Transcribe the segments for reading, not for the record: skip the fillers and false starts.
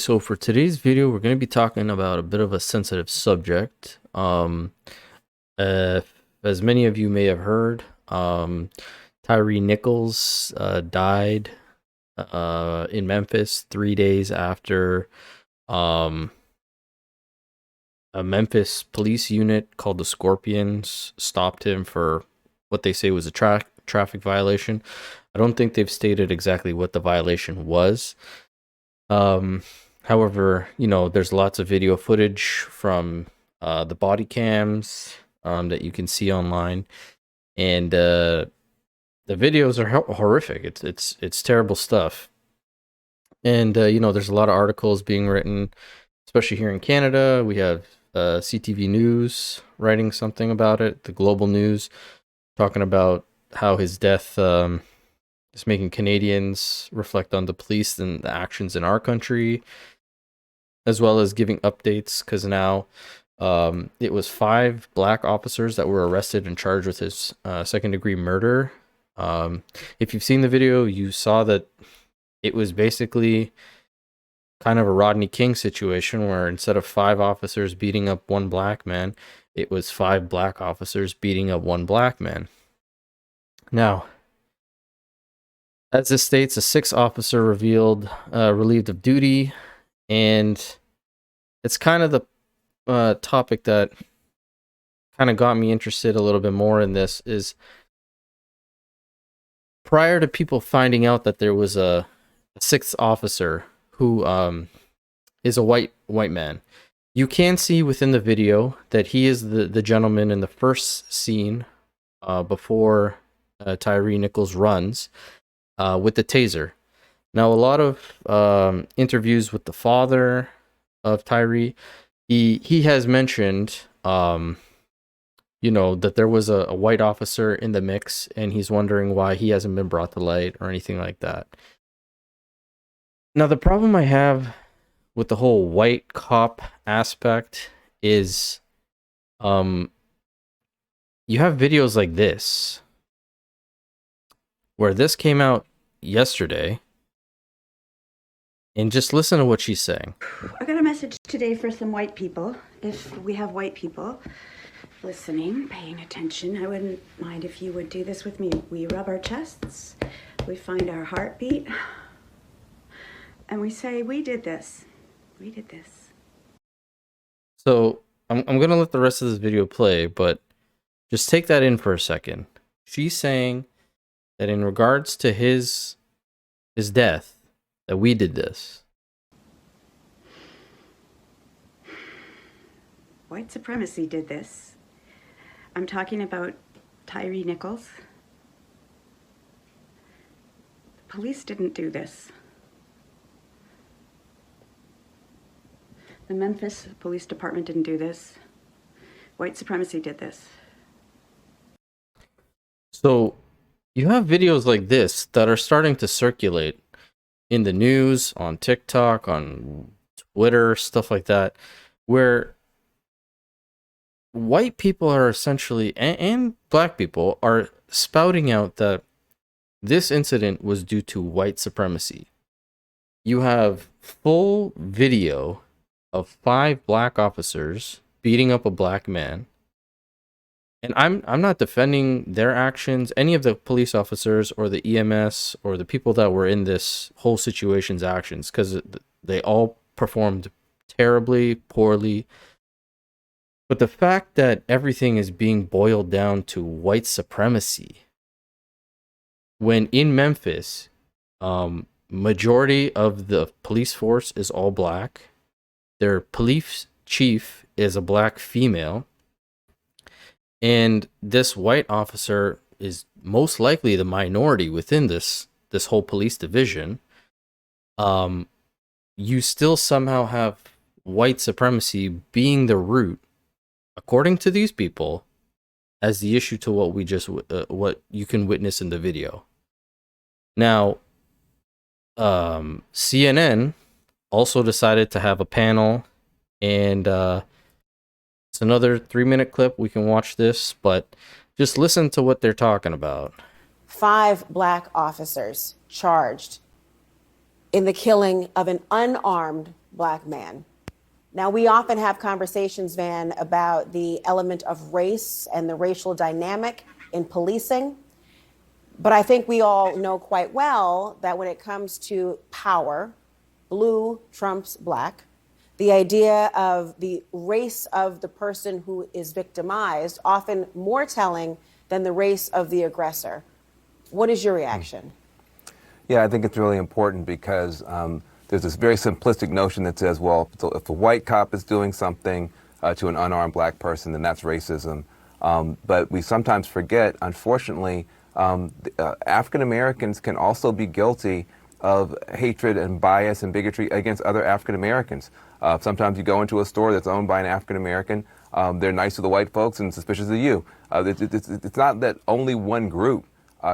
So for today's video, we're going to be talking about a bit of a sensitive subject. Uh, as many of you may have heard, Tyree Nichols died in Memphis 3 days after um, a Memphis police unit called the Scorpions stopped him for what they say was a traffic violation. I don't think they've stated exactly what the violation was. Um, However, there's lots of video footage from the body cams that you can see online, and the videos are horrific. It's terrible stuff, and there's a lot of articles being written, especially here in Canada. We have CTV News writing something about it, the Global News talking about how his death is making Canadians reflect on the police and the actions in our country, as well as giving updates, because now it was 5 black officers that were arrested and charged with his second-degree murder. If you've seen the video, you saw that it was basically kind of a Rodney King situation where instead of 5 officers beating up one black man, it was 5 black officers beating up one black man. Now, as this states, a 6th officer relieved of duty, and it's kind of the topic that kind of got me interested a little bit more in this. Is prior to people finding out that there was a 6th officer who is a white man, you can see within the video that he is the gentleman in the first scene before Tyree Nichols runs with the taser. Now, a lot of interviews with the father of Tyree, he has mentioned, that there was a white officer in the mix, and he's wondering why he hasn't been brought to light or anything like that. Now, the problem I have with the whole white cop aspect is, you have videos like this, where this came out yesterday, and just listen to what she's saying. I got a message today for some white people. If we have white people listening, paying attention, I wouldn't mind if you would do this with me. We rub our chests, we find our heartbeat, and we say, we did this. We did this. So I'm going to let the rest of this video play, but just take that in for a second. She's saying that in regards to his death, that we did this. White supremacy did this. I'm talking about Tyree Nichols. The police didn't do this. The Memphis Police Department didn't do this. White supremacy did this. So you have videos like this that are starting to circulate in the news, on TikTok, on Twitter, stuff like that, where white people are essentially, and black people are spouting out that this incident was due to white supremacy. You have full video of 5 black officers beating up a black man. And I'm not defending their actions, any of the police officers or the EMS or the people that were in this whole situation's actions, because they all performed terribly, poorly. But the fact that everything is being boiled down to white supremacy, when in Memphis, majority of the police force is all black, their police chief is a black female, and this white officer is most likely the minority within this whole police division, you still somehow have white supremacy being the root, according to these people, as the issue to what you can witness in the video. Now, CNN also decided to have a panel, and it's another 3-minute clip. We can watch this, but just listen to what they're talking about. 5 black officers charged in the killing of an unarmed Black man. Now, we often have conversations, Van, about the element of race and the racial dynamic in policing. But I think we all know quite well that when it comes to power, blue trumps black. The idea of the race of the person who is victimized, often more telling than the race of the aggressor. What is your reaction? Yeah, I think it's really important because there's this very simplistic notion that says, well, if a white cop is doing something to an unarmed Black person, then that's racism. But we sometimes forget, unfortunately, African Americans can also be guilty of hatred and bias and bigotry against other African Americans. Sometimes you go into a store that's owned by an African American, they're nice to the white folks and suspicious of you. It's not that only one group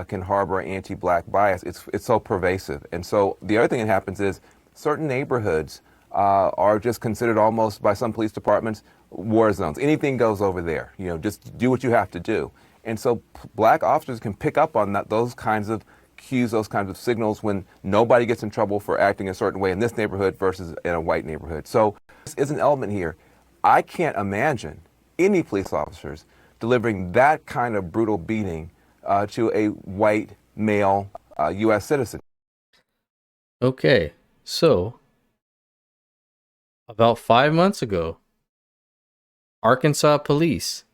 can harbor anti-Black bias. It's so pervasive. And so the other thing that happens is certain neighborhoods are just considered almost by some police departments war zones. Anything goes over there. You know, just do what you have to do. And so Black officers can pick up on those kinds of cues, those kinds of signals when nobody gets in trouble for acting a certain way in this neighborhood versus in a white neighborhood. So this is an element here. I can't imagine any police officers delivering that kind of brutal beating to a white male U.S. citizen. Okay, so about 5 months ago, Arkansas police,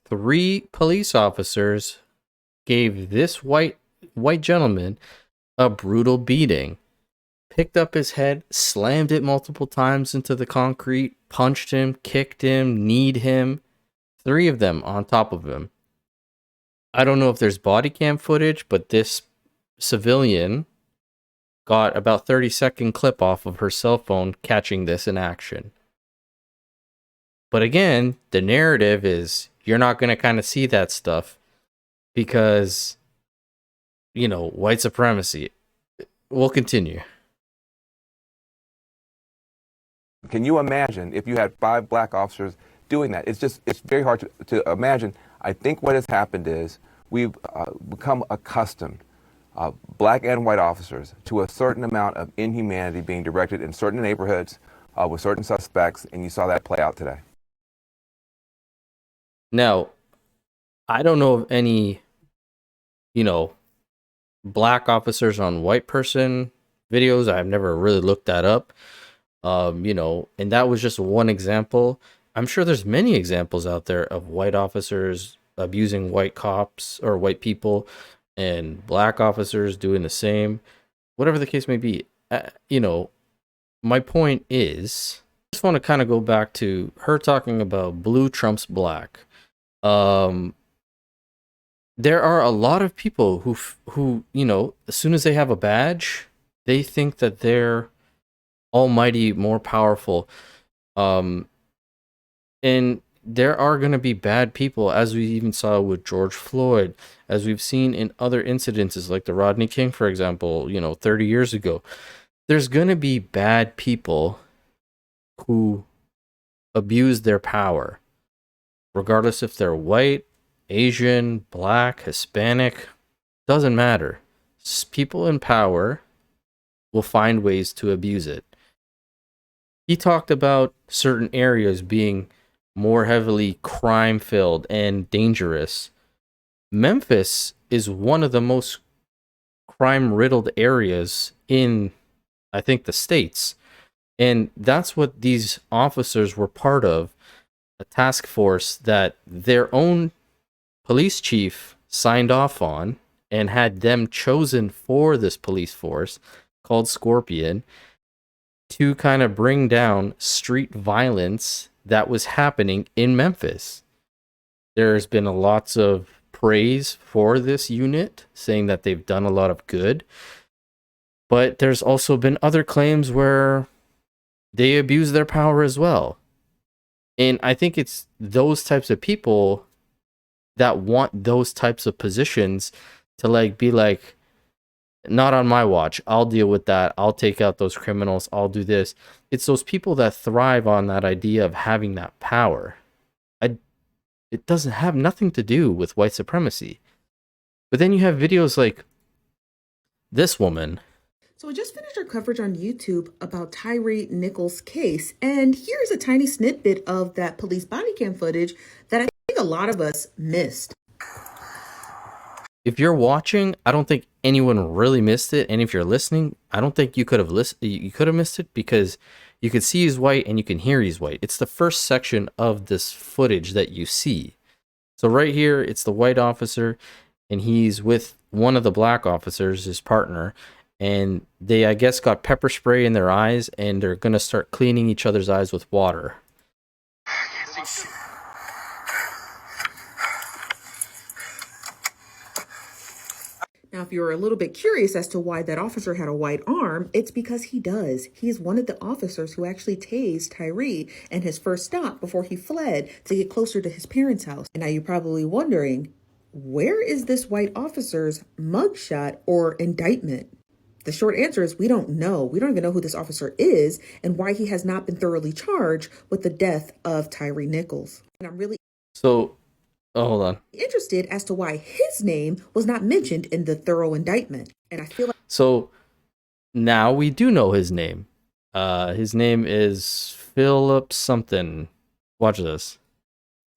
3 police officers gave this white gentleman a brutal beating. Picked up his head, slammed it multiple times into the concrete, punched him, kicked him, kneed him. 3 of them on top of him. I don't know if there's body cam footage, but this civilian got about 30-second clip off of her cell phone catching this in action. But again, the narrative is you're not going to kind of see that stuff because, you know, white supremacy. We'll continue. Can you imagine if you had 5 Black officers doing that? It's very hard to imagine. I think what has happened is we've become accustomed, Black and white officers, to a certain amount of inhumanity being directed in certain neighborhoods with certain suspects, and you saw that play out today. Now, I don't know of any, Black officers on white person videos. I've never really looked that up. And that was just one example. I'm sure there's many examples out there of white officers abusing white cops or white people and Black officers doing the same, whatever the case may be. My point is, I just want to kind of go back to her talking about blue trumps black. There are a lot of people who, as soon as they have a badge, they think that they're almighty, more powerful. And there are going to be bad people, as we even saw with George Floyd, as we've seen in other incidences like the Rodney King, for example, 30 years ago. There's going to be bad people who abuse their power, regardless if they're white, Asian, Black, Hispanic, doesn't matter. People in power will find ways to abuse it. He talked about certain areas being more heavily crime-filled and dangerous. Memphis is one of the most crime-riddled areas in, I think, the States. And that's what these officers were part of, a task force that their own police chief signed off on and had them chosen for this police force called Scorpion to kind of bring down street violence that was happening in Memphis. There's been lots of praise for this unit, saying that they've done a lot of good. But there's also been other claims where they abuse their power as well. And I think it's those types of people that want those types of positions to be like, not on my watch. I'll deal with that. I'll take out those criminals. I'll do this. It's those people that thrive on that idea of having that power. It doesn't have nothing to do with white supremacy. But then you have videos like this woman So we just finished our coverage on YouTube about Tyre Nichols' case, and here's a tiny snippet of that police body cam footage that I think a lot of us missed. If you're watching, I don't think anyone really missed it, and if you're listening, I don't think you could have you could have missed it, because you could see he's white and you can hear he's white. It's the first section of this footage that you see. So right here, it's the white officer, and he's with one of the black officers, his partner, and they, I guess, got pepper spray in their eyes, and they're gonna start cleaning each other's eyes with water. Now, if you're a little bit curious as to why that officer had a white arm, it's because he does. He is one of the officers who actually tased Tyre in his first stop before he fled to get closer to his parents' house. And now you're probably wondering, where is this white officer's mugshot or indictment? The short answer is we don't know. We don't even know who this officer is and why he has not been thoroughly charged with the death of Tyre Nichols. And I'm really Hold on. interested as to why his name was not mentioned in the thorough indictment. And I feel like So now we do know his name. His name is Philip something. Watch this.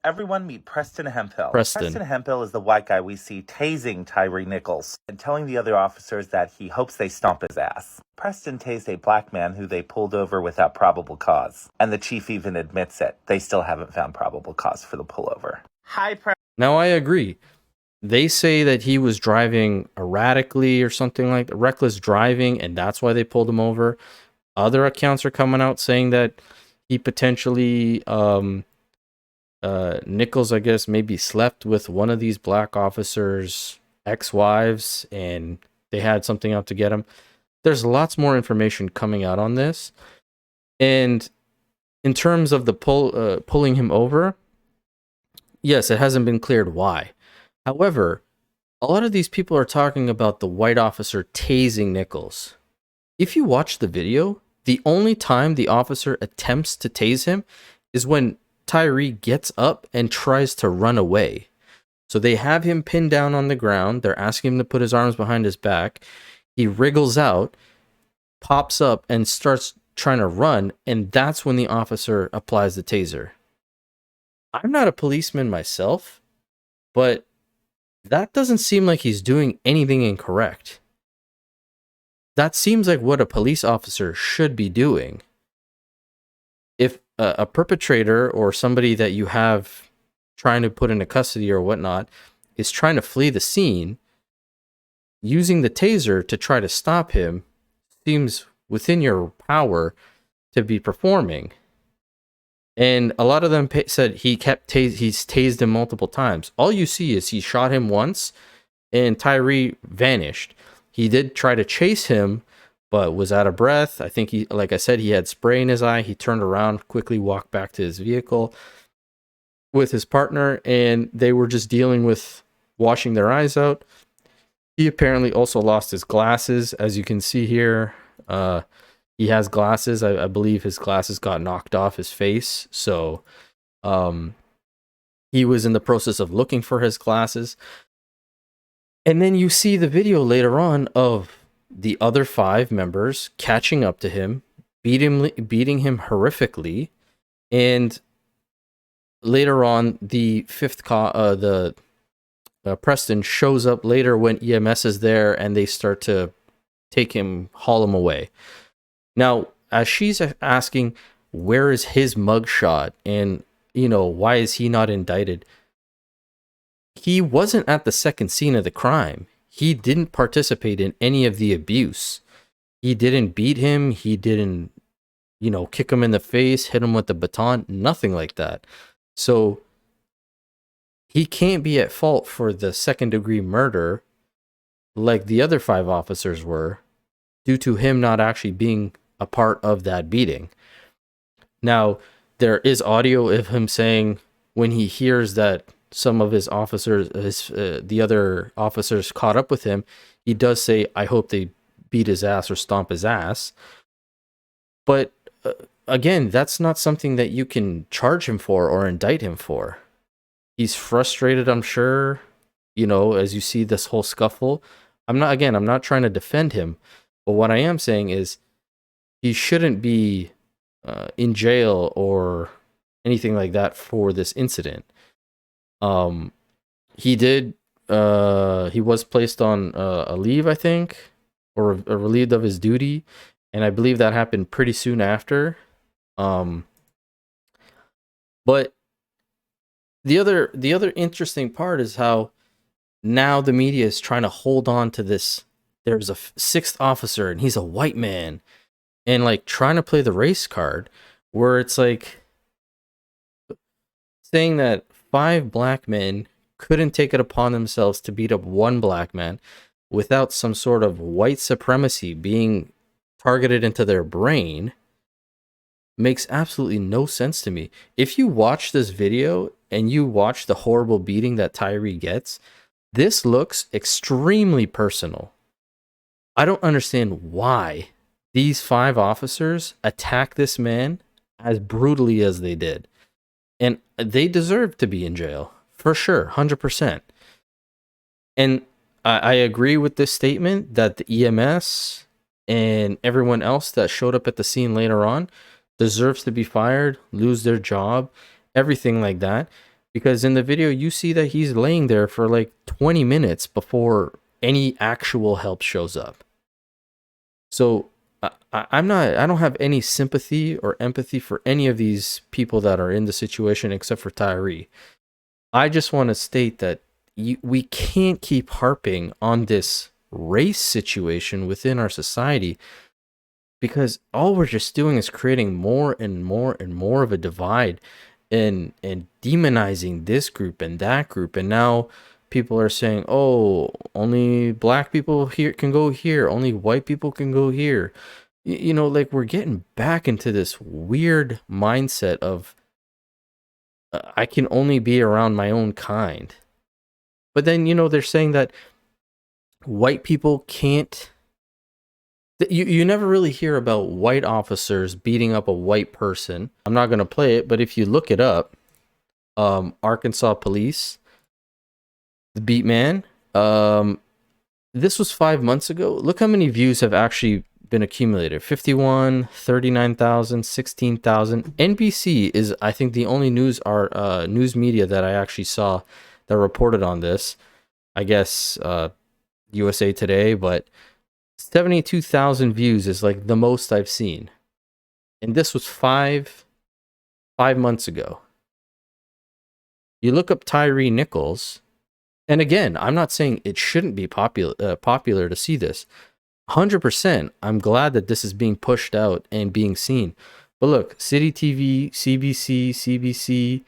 Everyone meet Preston Hemphill. Preston. Hemphill is the white guy we see tasing Tyre Nichols and telling the other officers that he hopes they stomp his ass. Preston tased a black man who they pulled over without probable cause. And the chief even admits it. They still haven't found probable cause for the pullover. Hi, Now I agree. They say that he was driving erratically or something like that, reckless driving, and that's why they pulled him over. Other accounts are coming out saying that he potentially Nichols, I guess, maybe slept with one of these black officers' ex-wives and they had something out to get him. There's lots more information coming out on this. And in terms of the pulling him over, yes, it hasn't been cleared why. However, a lot of these people are talking about the white officer tasing Nichols. If you watch the video, the only time the officer attempts to tase him is when Tyre gets up and tries to run away. So they have him pinned down on the ground. They're asking him to put his arms behind his back. He wriggles out, pops up, and starts trying to run. And that's when the officer applies the taser. I'm not a policeman myself, but that doesn't seem like he's doing anything incorrect. That seems like what a police officer should be doing. If a perpetrator or somebody that you have trying to put into custody or whatnot is trying to flee the scene, using the taser to try to stop him seems within your power to be performing. And a lot of them said he's tased him multiple times. All you see is he shot him once and Tyre vanished. He did try to chase him, but was out of breath. I think he, like I said, he had spray in his eye. He turned around, quickly walked back to his vehicle with his partner, and they were just dealing with washing their eyes out. He apparently also lost his glasses, as you can see here. He has glasses. I believe his glasses got knocked off his face. So he was in the process of looking for his glasses. And then you see the video later on of the other 5 members catching up to him, beating him horrifically. And later on, the Preston shows up later when EMS is there and they start to haul him away. Now, as she's asking, where is his mugshot? And, why is he not indicted? He wasn't at the second scene of the crime. He didn't participate in any of the abuse. He didn't beat him. He didn't, kick him in the face, hit him with the baton, nothing like that. So he can't be at fault for the second-degree murder like the other 5 officers were, due to him not actually being a part of that beating. Now, there is audio of him saying when he hears that some of his officers, the other officers caught up with him, he does say, I hope they beat his ass or stomp his ass. But again, that's not something that you can charge him for or indict him for. He's frustrated, I'm sure, as you see this whole scuffle. I'm not trying to defend him, But what I am saying is he shouldn't be in jail or anything like that for this incident. He did. He was placed on a leave, I think, or relieved of his duty, and I believe that happened pretty soon after. But the other interesting part is how now the media is trying to hold on to this. There's a sixth officer, and he's a white man, and like trying to play the race card, where it's like saying that 5 black men couldn't take it upon themselves to beat up 1 black man without some sort of white supremacy being targeted into their brain makes absolutely no sense to me. If you watch this video and you watch the horrible beating that Tyree gets, this looks extremely personal. I don't understand why these 5 officers attack this man as brutally as they did. And they deserve to be in jail, for sure, 100%. And I agree with this statement that the EMS and everyone else that showed up at the scene later on deserves to be fired, lose their job, everything like that. Because in the video, you see that he's laying there for like 20 minutes before any actual help shows up. So I don't have any sympathy or empathy for any of these people that are in the situation except for Tyree. I just want to state that we can't keep harping on this race situation within our society, because all we're just doing is creating more and more and more of a divide and demonizing this group and that group. And now people are saying, oh, only black people here can go here, only white people can go here. You know, like we're getting back into this weird mindset of I can only be around my own kind. But then, you know, they're saying that white people can't. You never really hear about white officers beating up a white person. I'm not going to play it, but if you look it up, Arkansas police, the beat man, this was 5 months ago. Look how many views have actually been accumulated. 51, 39,000, 16,000. NBC is, I think, the only news media that I actually saw that reported on this. I guess USA Today, but 72,000 views is like the most I've seen. And this was 5 months ago. You look up Tyree Nichols, and again, I'm not saying it shouldn't be popular to see this. 100%, I'm glad that this is being pushed out and being seen. But look, City TV, CBC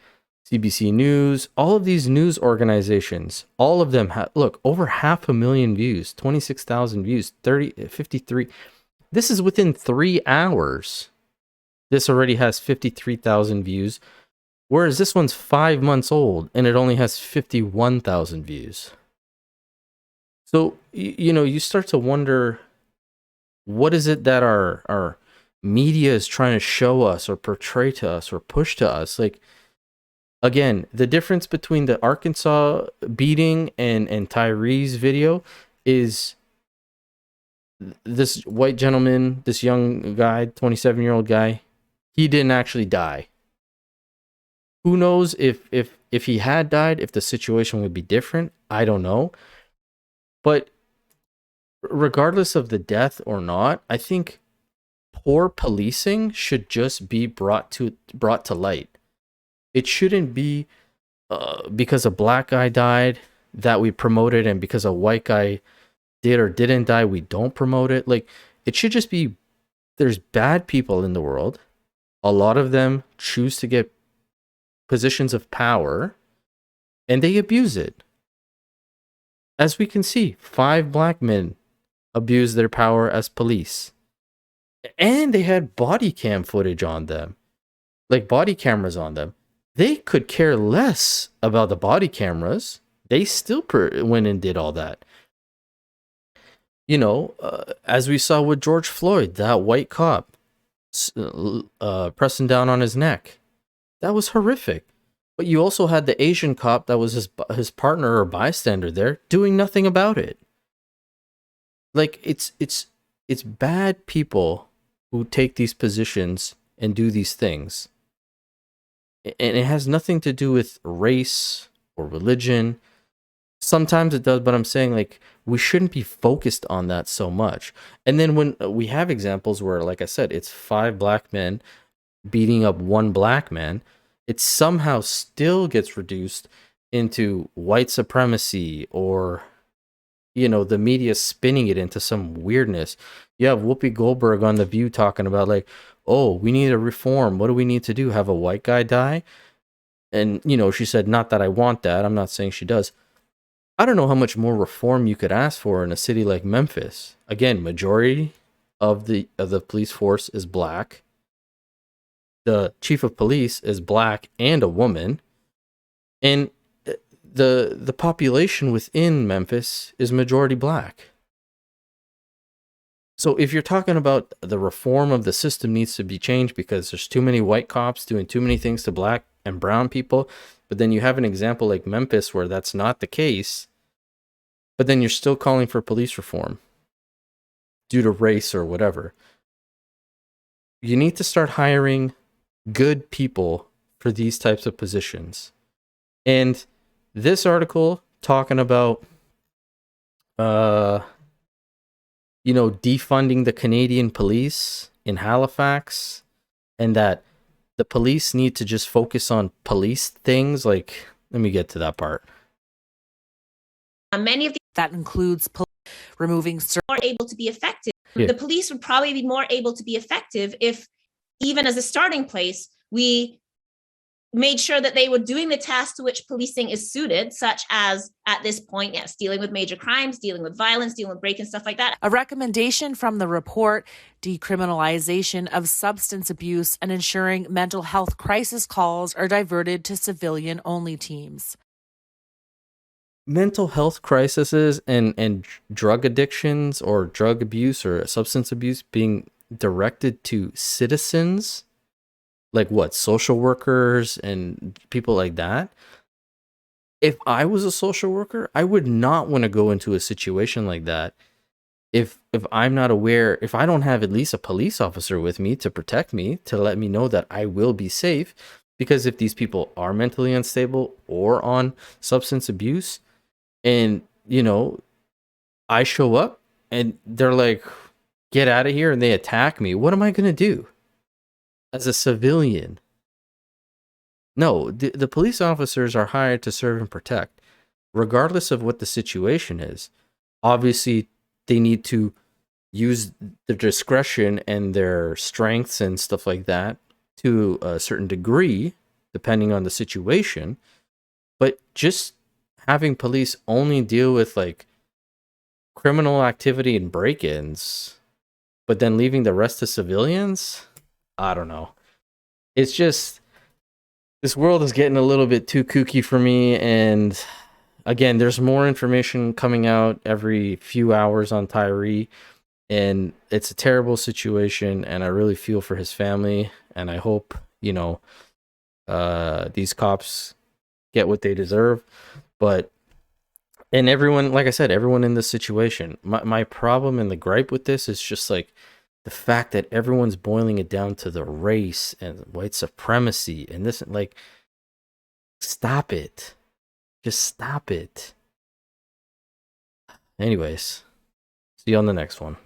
News, all of these news organizations, all of them have, look, over 500,000 views, 26,000 views, 53. This is within 3 hours. This already has 53,000 views, whereas this one's 5 months old and it only has 51,000 views. So, you know, you start to wonder, what is it that our media is trying to show us or portray to us or push to us? Like, again, the difference between the Arkansas beating and Tyree's video is this white gentleman, this young guy, 27-year-old guy, he didn't actually die. Who knows if he had died, if the situation would be different? I don't know. But regardless of the death or not, I think poor policing should just be brought to light. It shouldn't be because a black guy died that we promote it, and because a white guy did or didn't die, we don't promote it. Like, it should just be, there's bad people in the world. A lot of them choose to get positions of power, and they abuse it. As we can see, 5 black men abused their power as police. And they had body cam footage on them. Like, body cameras on them. They could care less about the body cameras. They still went and did all that. You know, as we saw with George Floyd, that white cop pressing down on his neck. That was horrific. But you also had the Asian cop that was his partner or bystander there doing nothing about it. Like, it's it's bad people who take these positions and do these things. And it has nothing to do with race or religion. Sometimes it does, but I'm saying like we shouldn't be focused on that so much. And then when we have examples where, like I said, it's 5 black men beating up 1 black man, it somehow still gets reduced into white supremacy, or the media spinning it into some weirdness. You have Whoopi Goldberg on The View talking about like, oh, we need a reform. What do we need to do? Have a white guy die? And she said, not that I want that. I'm not saying she does. I don't know how much more reform you could ask for in a city like Memphis. Again, majority of the police force is black. The chief of police is black and a woman. And the population within Memphis is majority black. So if you're talking about the reform of the system needs to be changed because there's too many white cops doing too many things to black and brown people, but then you have an example like Memphis where that's not the case, but then you're still calling for police reform due to race or whatever. You need to start hiring good people for these types of positions. And this article talking about defunding the Canadian police in Halifax, and that the police need to just focus on police things. Like, let me get to that part. Many of that includes removing more able to be effective. Yeah. The police would probably be more able to be effective if, even as a starting place, we made sure that they were doing the tasks to which policing is suited, such as, at this point, yes, dealing with major crimes, dealing with violence, dealing with break and stuff like that. A recommendation from the report: decriminalization of substance abuse and ensuring mental health crisis calls are diverted to civilian-only teams. Mental health crises and drug addictions or drug abuse or substance abuse being directed to citizens, like what, social workers and people like that. If I was a social worker, I would not want to go into a situation like that if I'm not aware, if I don't have at least a police officer with me to protect me, to let me know that I will be safe. Because if these people are mentally unstable or on substance abuse, and I show up and they're like, get out of here, and they attack me, what am I going to do as a civilian? No, the police officers are hired to serve and protect, regardless of what the situation is. Obviously, they need to use their discretion and their strengths and stuff like that to a certain degree, depending on the situation. But just having police only deal with like criminal activity and break-ins, but then leaving the rest to civilians, I don't know. It's just, this world is getting a little bit too kooky for me. And again, there's more information coming out every few hours on Tyre, and it's a terrible situation, and I really feel for his family, and I hope these cops get what they deserve. But, and everyone, like I said, everyone in this situation, my problem and the gripe with this is just like the fact that everyone's boiling it down to the race and white supremacy and this, like, stop it. Just stop it. Anyways, see you on the next one.